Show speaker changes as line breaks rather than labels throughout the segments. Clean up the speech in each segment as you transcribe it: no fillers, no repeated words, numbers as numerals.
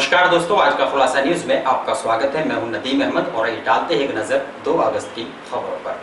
नमस्कार दोस्तों, आज का खुलासा न्यूज में आपका स्वागत है। मैं हूं नदीम अहमद और ये डालते हैं एक नजर 2 अगस्त की खबरों पर।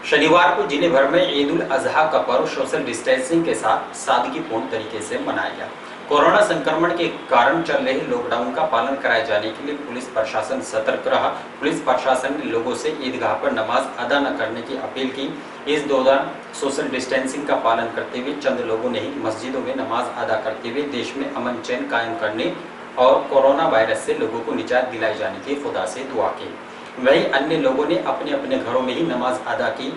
शनिवार को जिले भर में ईद उल अजहा का पर्व सोशल डिस्टेंसिंग के साथ सादगीपूर्ण तरीके से मनाया गया। कोरोना संक्रमण के कारण चल रहे लॉकडाउन का पालन कराए जाने के लिए पुलिस प्रशासन सतर्क रहा। पुलिस प्रशासन ने लोगों से ईदगाह पर नमाज अदा न करने की अपील की। इस दौरान सोशल डिस्टेंसिंग का पालन करते हुए चंद लोगों ने ही मस्जिदों में नमाज अदा करते हुए देश में अमन चैन कायम करने और कोरोना वायरस से लोगों को निजात दिलाई जाने की खुदा से दुआ की। वहीं अन्य लोगों ने अपने अपने घरों में ही नमाज अदा की।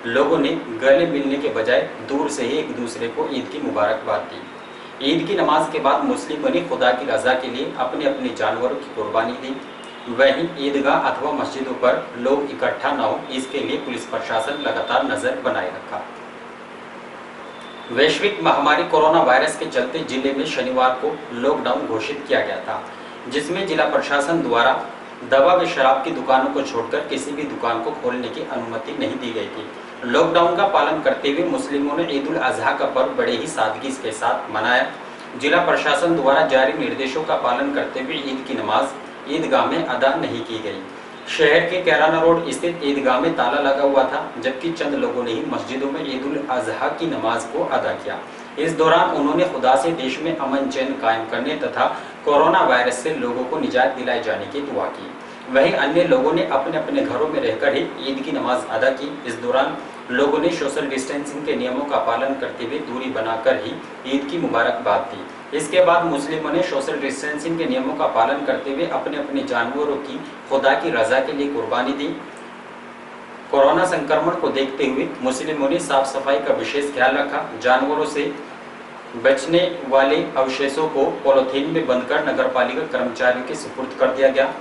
लोगों ने गले मिलने के बजाय दूर से ही एक दूसरे को ईद की मुबारकबाद दी। ईद की नमाज के बाद मुस्लिमों ने खुदा की रजा के लिए अपने अपने जानवरों की कुर्बानी दी। वहीं ईदगाह अथवा मस्जिदों पर लोग इकट्ठा न हो, इसके लिए पुलिस प्रशासन लगातार नजर बनाए रखा। वैश्विक महामारी कोरोना वायरस के चलते जिले में शनिवार को लॉकडाउन घोषित किया गया था, जिसमें जिला प्रशासन द्वारा दवा व शराब की दुकानों को छोड़कर किसी भी दुकान को खोलने की अनुमति नहीं दी गई थी। लॉकडाउन का पालन करते हुए मुस्लिमों ने ईद उल अजहा का पर्व बड़े ही सादगी के साथ मनाया। जिला प्रशासन द्वारा जारी निर्देशों का पालन करते हुए ईद की नमाज ईदगाह में अदा नहीं की गई। शहर के कैराना रोड स्थित ईदगाह में ताला लगा हुआ था, जबकि चंद लोगों ने ही मस्जिदों में ईद उल अजहा की नमाज को अदा किया। इस दौरान उन्होंने खुदा से देश में अमन चैन कायम करने तथा कोरोना वायरस से लोगों को निजात दिलाए जाने की दुआ की। वहीं अन्य लोगों ने अपने अपने घरों में रहकर ही ईद की नमाज अदा की। इस दौरान लोगों ने सोशल डिस्टेंसिंग के नियमों का पालन करते हुए दूरी बनाकर ही ईद की मुबारकबाद दी। इसके बाद मुस्लिमों ने सोशल डिस्टेंसिंग के नियमों का पालन करते हुए अपने अपने जानवरों की खुदा की रजा के लिए कुर्बानी दी। कोरोना संक्रमण को देखते हुए मुस्लिमों ने साफ सफाई का विशेष ख्याल रखा। जानवरों से बचने वाले अवशेषों को पॉलीथीन में बंद कर नगरपालिका कर्मचारियों के सुपुर्द कर दिया गया।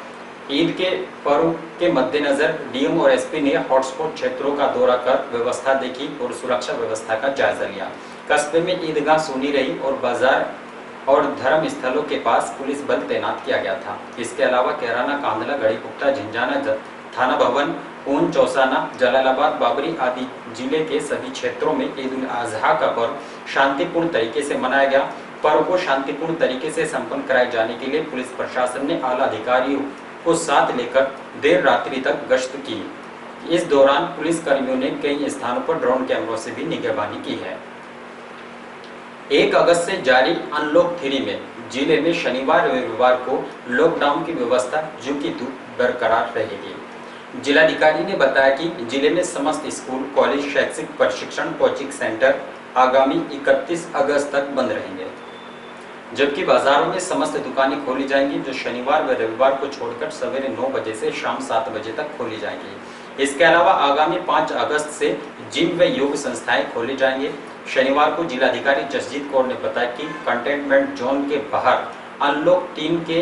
ईद के पर्व के मद्देनजर डीएम और एसपी ने हॉटस्पॉट क्षेत्रों का दौरा कर व्यवस्था देखी और सुरक्षा व्यवस्था का जायजा लिया। कस्बे में ईदगाह सुनी रही और बाजार और धर्म स्थलों के पास पुलिस बल तैनात किया गया था। इसके अलावा कैराना, कांदला, गढ़ीपुख्ता, झिंझाना, थाना भवन, ऊन, चौसाना, जलालाबाद, बाबरी आदि जिले के सभी क्षेत्रों में ईद उल अजहा का पर्व शांतिपूर्ण तरीके से मनाया गया। पर्व को शांतिपूर्ण तरीके से संपन्न कराए जाने के लिए पुलिस प्रशासन ने आला अधिकारियों को साथ लेकर देर रात्रि तक गश्त की। इस दौरान पुलिस कर्मियों ने कई स्थानों पर ड्रोन कैमरों से भी निगरानी की है। 1 अगस्त से जारी अनलॉक 3 में जिले में शनिवार और रविवार को लॉकडाउन की व्यवस्था जो की तू बरकरार रहेगी। जिलाधिकारी ने बताया कि जिले में समस्त स्कूल, कॉलेज, शैक्षिक प्रशिक्षण कोचिंग सेंटर आगामी 31 अगस्त तक बंद रहेंगे, जबकि बाजारों में समस्त दुकानें खोली जाएंगी, जो शनिवार व रविवार को छोड़कर सवेरे 9 बजे से शाम 7 बजे तक खोली जाएंगी। इसके अलावा आगामी 5 अगस्त से जिम व योग संस्थाएं खोले जाएंगे। शनिवार को जिलाधिकारी जसजीत कौर ने बताया कि कंटेनमेंट जोन के बाहर अनलॉक 3 के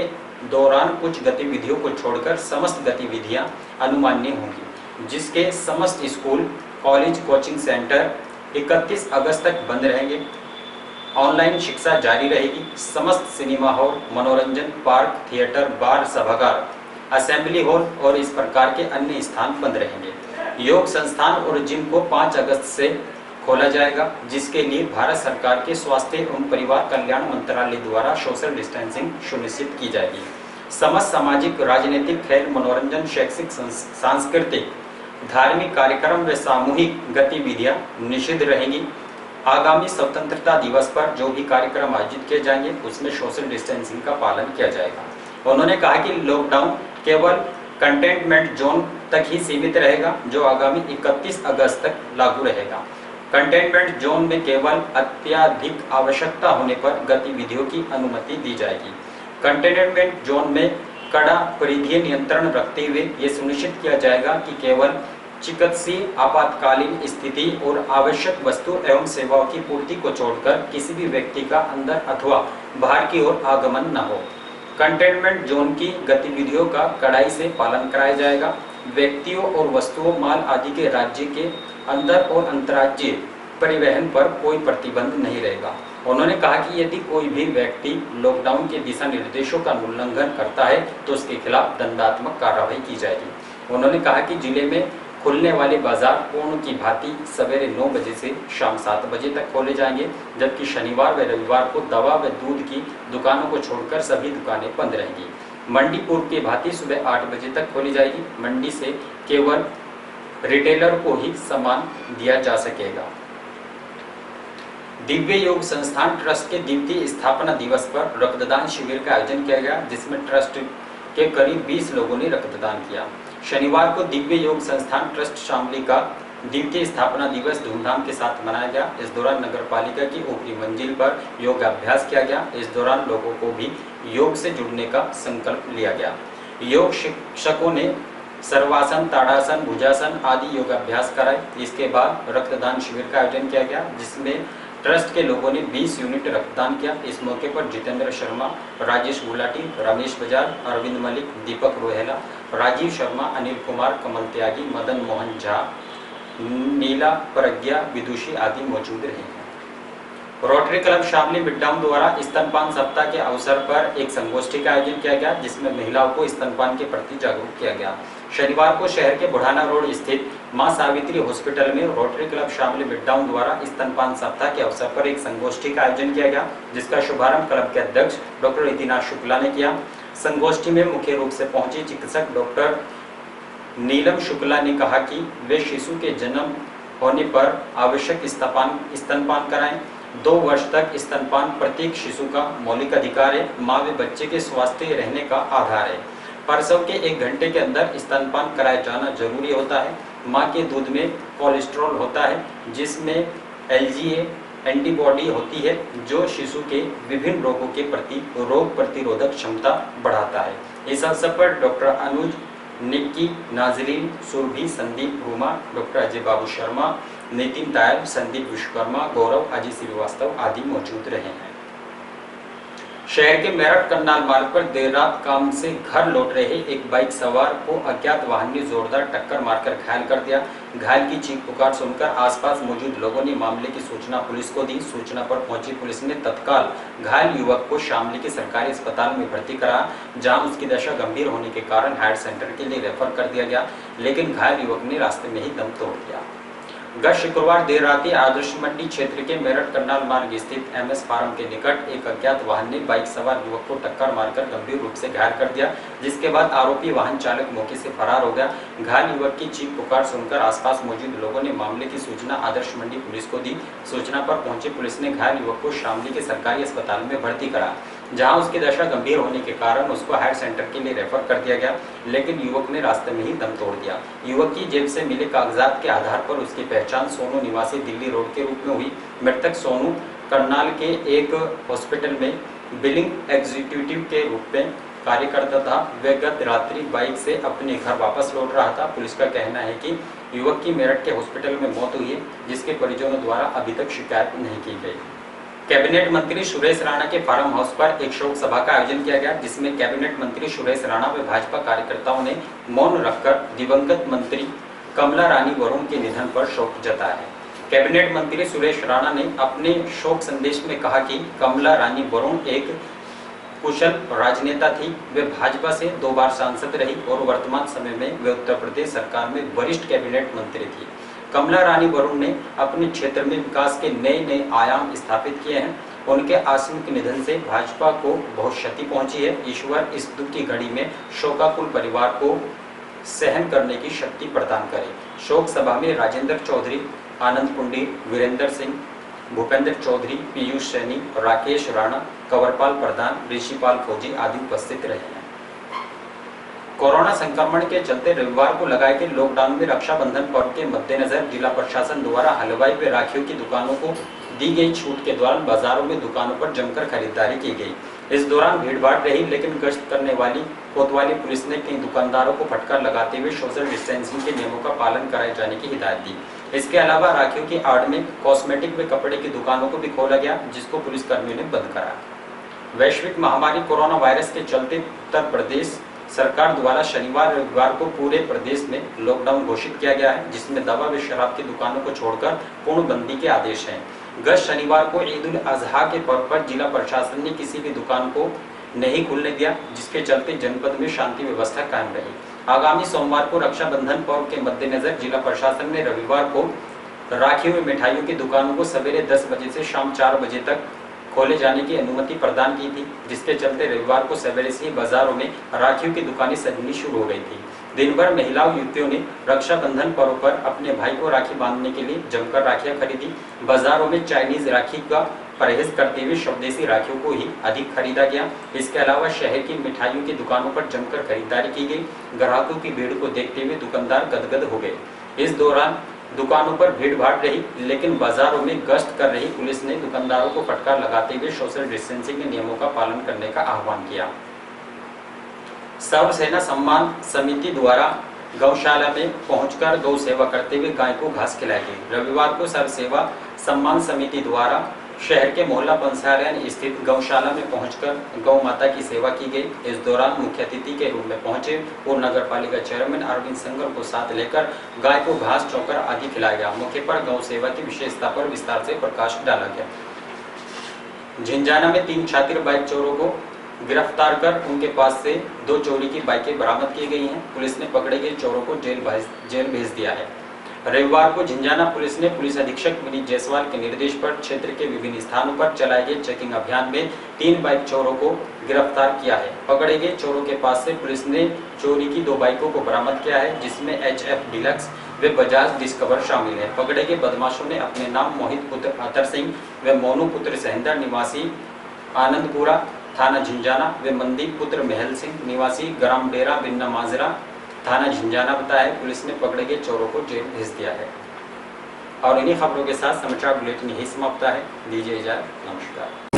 दौरान कुछ गतिविधियों को छोड़कर समस्त गतिविधियां अनुमान्य होंगी, जिसके समस्त स्कूल, कॉलेज, कोचिंग सेंटर 31 अगस्त तक बंद रहेंगे। ऑनलाइन शिक्षा जारी रहेगी। समस्त सिनेमा हॉल, मनोरंजन पार्क, थिएटर, बार, सभागार, असेंबली हॉल और इस प्रकार के अन्य स्थान बंद रहेंगे। योग संस्थान और जिम को 5 अगस्त से खोला जाएगा, जिसके लिए भारत सरकार के स्वास्थ्य एवं परिवार कल्याण मंत्रालय द्वारा सोशल डिस्टेंसिंग सुनिश्चित की जाएगी। समस्त सामाजिक, राजनीतिक, खेल, मनोरंजन, शैक्षिक, सांस्कृतिक, धार्मिक कार्यक्रम व सामूहिक गतिविधियां निषिद्ध रहेंगी। आगामी स्वतंत्रता दिवस पर जो भी कार्यक्रम आयोजित किए जाएंगे उसमें सोशल डिस्टेंसिंग का पालन किया जाएगा। उन्होंने कहा कि लॉकडाउन केवल कंटेनमेंट जोन तक ही सीमित रहेगा, जो आगामी 31 अगस्त तक लागू रहेगा। कंटेनमेंट जोन में केवल अत्यधिक आवश्यकता होने पर गतिविधियों की अनुमति दी जाएगी। कंटेनमेंट जोन में कड़ा परिधीय नियंत्रण रखते हुए ये सुनिश्चित किया जाएगा कि केवल चिकित्सीय आपातकालीन स्थिति और आवश्यक वस्तु एवं सेवाओं की पूर्ति को छोड़कर किसी भी व्यक्ति का अंदर अथवा बाहर की ओर आगमन न हो। कंटेनमेंट जोन की गतिविधियों का कड़ाई से पालन कराया जाएगा। व्यक्तियों और वस्तुओं, माल आदि के राज्य के अंदर और अंतर्राज्यीय परिवहन पर कोई प्रतिबंध नहीं रहेगा। उन्होंने कहा कि यदि कोई भी व्यक्ति लॉकडाउन के दिशा निर्देशों का उल्लंघन करता है तो उसके खिलाफ दंडात्मक कार्रवाई की जाएगी। उन्होंने कहा कि जिले में खुलने वाले बाजार पूर्ण की भांति सवेरे 9 बजे से शाम 7 बजे तक खोले जाएंगे, जबकि शनिवार व रविवार को दवा व दूध की दुकानों को छोड़कर सभी दुकानें बंद रहेंगी। मंडी पूर्व की भांति सुबह 8 बजे तक खोली जाएगी। मंडी से केवल रिटेलर को ही सामान दिया जा सकेगा। दिव्य योग संस्थान ट्रस्ट के द्वितीय स्थापना दिवस पर रक्तदान शिविर का आयोजन किया गया, जिसमें ट्रस्ट के करीब 20 लोगों ने रक्तदान किया। शनिवार को दिव्य योग संस्थान ट्रस्ट शामली का द्वितीय स्थापना दिवस धूमधाम के साथ मनाया गया। इस दौरान नगर पालिका की ऊपरी मंजिल पर योगाभ्यास किया गया। इस दौरान लोगों को भी योग से जुड़ने का संकल्प लिया गया। योग शिक्षकों ने सर्वासन, ताड़ासन, भुजासन आदि योगाभ्यास कराए। इसके बाद रक्तदान शिविर का आयोजन किया गया, जिसमें ट्रस्ट के लोगों ने 20 यूनिट रक्तदान किया। इस मौके पर जितेंद्र शर्मा, राजेश गुलाटी, रमेश बजाज, अरविंद मलिक, दीपक रोहेला, राजीव शर्मा, अनिल कुमार, कमल त्यागी, मदन मोहन झा, नीला प्रज्ञा, विदुषी आदि मौजूद रहे हैं। रोटरी क्लब शामली मिडटाउन द्वारा स्तनपान सप्ताह के अवसर पर एक संगोष्ठी का आयोजन किया गया, जिसमें महिलाओं को स्तनपान के प्रति जागरूक किया गया। शनिवार को शहर के बुढ़ाना रोड स्थित मां सावित्री हॉस्पिटल में रोटरी क्लब शामली मिडटाउन द्वारा स्तनपान सप्ताह के अवसर पर एक संगोष्ठी का आयोजन किया गया, जिसका शुभारंभ क्लब के अध्यक्ष डॉक्टर इतिनाथ शुक्ला ने किया। संगोष्ठी में मुख्य रूप से पहुंची चिकित्सक डॉक्टर नीलम शुक्ला ने कहा कि वे शिशु के जन्म होने पर आवश्यक स्तनपान कराएं। 2 वर्ष तक स्तनपान प्रत्येक शिशु का मौलिक अधिकार है। माँ व बच्चे के स्वास्थ्य रहने का आधार है। प्रसव के 1 घंटे के अंदर स्तनपान कराया जाना जरूरी होता है। माँ के दूध में कोलेस्ट्रॉल होता है, जिसमें LGA एंटीबॉडी होती है, जो शिशु के विभिन्न रोगों के प्रति रोग प्रतिरोधक क्षमता बढ़ाता है। इस अवसर पर डॉक्टर अनुज, निक्की, नाजरीन, सुरभि, संदीप रूमा, डॉक्टर अजय बाबू शर्मा, नितिन तायल, संदीप विश्वकर्मा, गौरव, अजय श्रीवास्तव आदि मौजूद रहे हैं। शहर के मेरठ करनाल मार्ग पर देर रात काम से घर लौट रहे एक बाइक सवार को अज्ञात वाहन ने जोरदार टक्कर मारकर घायल कर दिया। घायल की चीख पुकार सुनकर आसपास मौजूद लोगों ने मामले की सूचना पुलिस को दी। सूचना पर पहुंची पुलिस ने तत्काल घायल युवक को शामली के सरकारी अस्पताल में भर्ती कराया, जहां उसकी दशा गंभीर होने के कारण हायर सेंटर के लिए रेफर कर दिया गया, लेकिन घायल युवक ने रास्ते में ही दम तोड़ दिया। गत शुक्रवार देर रात आदर्श मंडी क्षेत्र के मेरठ करनाल मार्ग स्थित MS फार्म के निकट एक अज्ञात वाहन ने बाइक सवार युवक को टक्कर मारकर गंभीर रूप से घायल कर दिया, जिसके बाद आरोपी वाहन चालक मौके से फरार हो गया। घायल युवक की चीख पुकार सुनकर आसपास मौजूद लोगों ने मामले की सूचना आदर्श मंडी पुलिस को दी। सूचना पर पहुंची पुलिस ने घायल युवक को शामली के सरकारी अस्पताल में भर्ती करा, जहां उसकी दशा गंभीर होने के कारण उसको हायर सेंटर के लिए रेफर कर दिया गया, लेकिन युवक ने रास्ते में ही दम तोड़ दिया। युवक की जेब से मिले कागजात के आधार पर उसकी पहचान सोनू निवासी दिल्ली रोड के रूप में हुई। मृतक सोनू करनाल के एक हॉस्पिटल में बिलिंग एग्जीक्यूटिव के रूप में कार्य करता था। वह गत रात्रि बाइक से अपने घर वापस लौट रहा था। पुलिस का कहना है कि युवक की मेरठ के हॉस्पिटल में मौत हुई है, जिसके परिजनों द्वारा अभी तक शिकायत नहीं की गई। कैबिनेट मंत्री सुरेश राणा के फार्म हाउस पर एक शोक सभा का आयोजन किया गया, जिसमें कैबिनेट मंत्री सुरेश राणा व भाजपा कार्यकर्ताओं ने मौन रखकर दिवंगत मंत्री कमला रानी वरुण के निधन पर शोक जताया है। कैबिनेट मंत्री सुरेश राणा ने अपने शोक संदेश में कहा कि कमला रानी वरुण एक कुशल राजनेता थी। वे भाजपा से 2 बार सांसद रही और वर्तमान समय में वे उत्तर प्रदेश सरकार में वरिष्ठ कैबिनेट मंत्री थी। कमला रानी वरुण ने अपने क्षेत्र में विकास के नए आयाम स्थापित किए हैं। उनके आकस्मिक निधन से भाजपा को बहुत क्षति पहुंची है। ईश्वर इस दुख की घड़ी में शोकाकुल परिवार को सहन करने की शक्ति प्रदान करे। शोक सभा में राजेंद्र चौधरी, आनंद पुंडीर, वीरेंद्र सिंह, भूपेंद्र चौधरी, पीयूष सैनी, राकेश राणा, कंवरपाल प्रधान, ऋषिपाल फौजी आदि उपस्थित रहे हैं। कोरोना संक्रमण के चलते रविवार को लगाए गए लॉकडाउन में रक्षाबंधन पर्व के मद्देनजर जिला प्रशासन द्वारा हलवाई व राखियों की दुकानों को दी गई छूट के दौरान बाजारों में दुकानों पर जमकर खरीदारी की गई। इस दौरान भीड़भाड़ रही, लेकिन गश्त करने वाली कोतवाली पुलिस ने कई दुकानदारों को फटकार लगाते हुए सोशल डिस्टेंसिंग के नियमों का पालन कराए जाने की हिदायत दी। इसके अलावा राखियों की आड़ में कॉस्मेटिक व कपड़े की दुकानों को भी खोला गया, जिसको पुलिस कर्मियों ने बंद कराया। वैश्विक महामारी कोरोना वायरस के चलते उत्तर प्रदेश सरकार द्वारा शनिवार रविवार को पूरे प्रदेश में लॉकडाउन घोषित किया गया है, जिसमें दवा व शराब की दुकानों को छोड़कर पूर्णबंदी के आदेश हैं। गत शनिवार को ईद उल अजहा के पर्व पर जिला प्रशासन ने किसी भी दुकान को नहीं खुलने दिया, जिसके चलते जनपद में शांति व्यवस्था कायम रही। आगामी सोमवार को रक्षाबंधन पर्व के मद्देनजर जिला प्रशासन ने रविवार को राखी हुई मिठाइयों की दुकानों को सवेरे 10 बजे से शाम 4 बजे तक खोले जाने की अनुमति प्रदान की थी, जिसके चलते रविवार को सवेरे से ही बाजारों में राखियों की दुकानें सजनी शुरू हो गई थी। दिन भर महिलाओं युवतियों ने रक्षाबंधन पर्व पर अपने भाई को राखी बांधने के लिए जमकर राखियां खरीदी। बाजारों में चाइनीज राखी का परहेज करते हुए स्वदेशी राखियों को ही अधिक खरीदा गया। इसके अलावा शहर की मिठाइयों की दुकानों पर जमकर खरीदारी की गई। ग्राहकों की भीड़ को देखते हुए दुकानदार गदगद हो गए। इस दौरान दुकानों पर भीड़ भाड़ रही, लेकिन बाजारों में गश्त कर रही पुलिस ने दुकानदारों को फटकार लगाते हुए सोशल डिस्टेंसिंग के नियमों का पालन करने का आह्वान किया। सर्व सेना सम्मान समिति द्वारा गौशाला में पहुंचकर गौ सेवा करते हुए गाय को घास खिलाई गई। रविवार को सर्व सेवा सम्मान समिति द्वारा शहर के मोहल्ला बंसारन स्थित गौशाला में पहुंचकर गौ माता की सेवा की गई। इस दौरान मुख्य अतिथि के रूप में पहुंचे पूर्व नगर पालिका चेयरमैन अरविंद संगर को साथ लेकर गाय को घास चौकर आदि खिलाया गया। मौके पर गौ सेवा की विशेषता पर विस्तार से प्रकाश डाला गया। झिंझाना में 3 छात्र बाइक चोरों को गिरफ्तार कर उनके पास से 2 चोरी की बाइकें बरामद की गई हैं। पुलिस ने पकड़े गए चोरों को जेल भेज दिया है। रविवार को झिंझाना पुलिस ने पुलिस अधीक्षक विनीत जायसवाल के निर्देश पर क्षेत्र के विभिन्न स्थानों पर चलाए गए चेकिंग अभियान में 3 बाइक चोरों को गिरफ्तार किया है। पकड़े गए चोरों के पास से पुलिस ने चोरी की 2 बाइकों को बरामद किया है, जिसमें HF डिलक्स व बजाज डिस्कवर शामिल है। पकड़े गए बदमाशों ने अपने नाम मोहित पुत्र अतर सिंह व मोनू पुत्र सहेंदर निवासी आनंदपुरा थाना झिंझाना व मनदीप पुत्र महल सिंह निवासी ग्राम डेरा बिन्ना माजरा थाना झिंझाना बताया। पुलिस ने पकड़े गए चोरों को जेल भेज दिया है। और इन्हीं खबरों के साथ समाचार बुलेटिन यही समाप्त है। दीजिए इजाजत, नमस्कार।